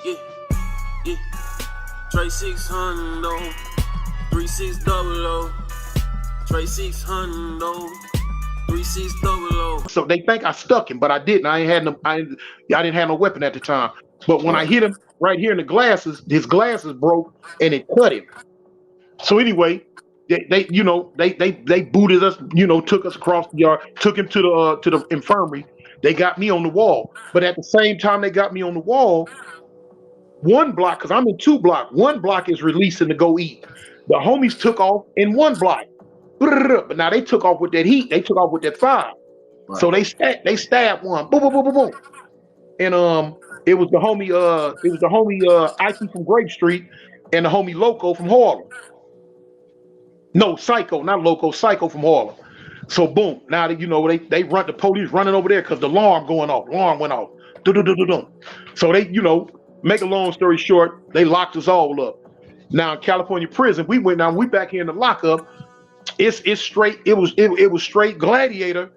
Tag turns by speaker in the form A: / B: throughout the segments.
A: Yeah, yeah. Trey 600, 3600, Trey 600, 3600.
B: So they think I stuck him, but I didn't. I didn't have no weapon at the time. But when I hit him right here in the glasses, his glasses broke and it cut him. So anyway, they booted us, took us across the yard, took him to the infirmary. They got me on the wall. But at the same time they got me on the wall, one block, because I'm in 2 blocks, 1 block is releasing to go eat. The homies took off in 1 block. But now they took off with that heat. They took off with that fire. Right. So they stabbed one. Boom, boom, boom, boom, boom. And it was the homie Icy from Grape Street and the homie Loco from Harlem. No, Psycho, not Loco, Psycho from Harlem. So boom, now that they run, the police running over there because the alarm going off. Alarm went off. So they, make a long story short, they locked us all up. Now in California prison, we back here in the lockup. It's straight. It was straight gladiator.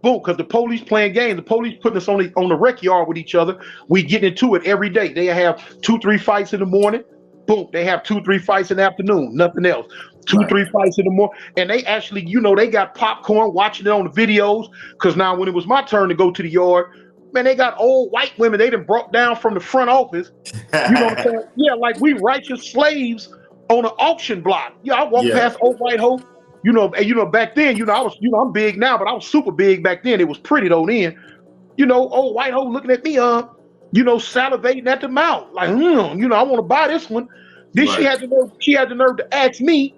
B: Boom, because the police playing games. The police putting us on the rec yard with each other. We get into it every day. They have 2-3 fights in the morning. Boom, they have 2-3 fights in the afternoon. Nothing else. 2-3 fights in the morning. And they actually, they got popcorn watching it on the videos. Because now when it was my turn to go to the yard, man, they got old white women. They done brought down from the front office. You know what I'm saying? Yeah, like we righteous slaves on an auction block. I walked past old white hoe. Back then, I was, I'm big now, but I was super big back then. It was pretty though then. Old white hoe looking at me, salivating at the mouth, like, I want to buy this one. Then she had the nerve to ask me,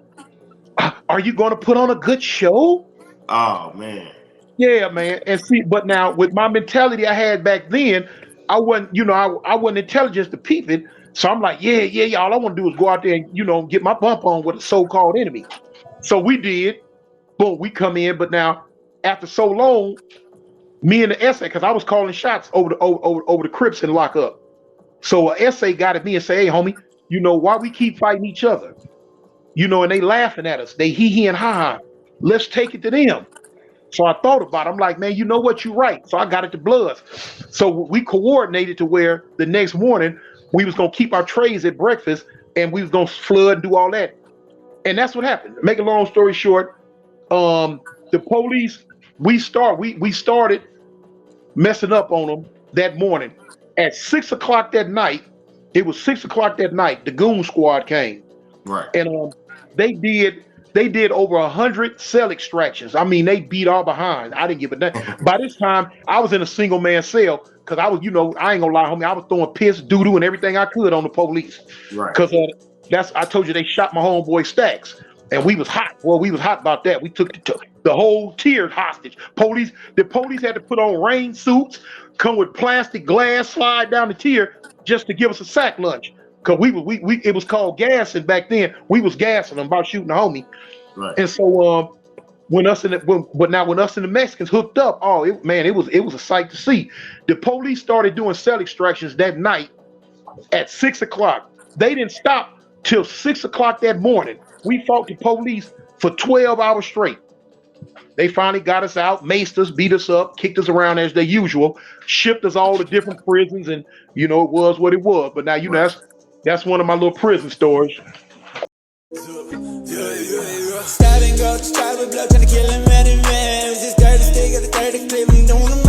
B: "Are you going to put on a good show?"
C: Oh man.
B: Yeah, man. And see, but now with my mentality I had back then, I wasn't, I wasn't intelligent to peep it. So I'm like, yeah. All I want to do is go out there and, get my bump on with a so-called enemy. So we did. Boom, we come in. But now, after so long, me and the essay, because I was calling shots over the Crips and lock up. So an essay got at me and say, "Hey, homie, why we keep fighting each other? And they laughing at us. They hee and ha. Let's take it to them." So I thought about it. I'm like, man, you know what? You're right. So I got it to Bloods. So we coordinated to where the next morning we was going to keep our trays at breakfast and we was going to flood and do all that. And that's what happened. Make a long story short, the police, we started messing up on them that morning. At 6 o'clock that night, it was 6 o'clock that night, the goon squad came.
C: Right.
B: And they did over 100 cell extractions. I mean, they beat all behind. I didn't give a damn. By this time, I was in a single man cell because I was, I ain't gonna lie, homie, I was throwing piss, doo-doo, and everything I could on the police.
C: Right.
B: Because I told you they shot my homeboy Stacks, and we was hot. Well, we was hot about that. We took the whole tier hostage. The police had to put on rain suits, come with plastic glass, slide down the tier just to give us a sack lunch. Cause it was called gassing back then. We was gassing them about shooting a homie.
C: Right.
B: And so when us and the Mexicans hooked up, it was a sight to see. The police started doing cell extractions that night at 6 o'clock. They didn't stop till 6 o'clock that morning. We fought the police for 12 hours straight. They finally got us out, maced us, beat us up, kicked us around as they usual, shipped us all to different prisons, and it was what it was. But now that's one of my little prison stories.
D: Stabbing girls, try with blood, trying to kill him, man. This dirty stick at the 30 clip, I'm doing them.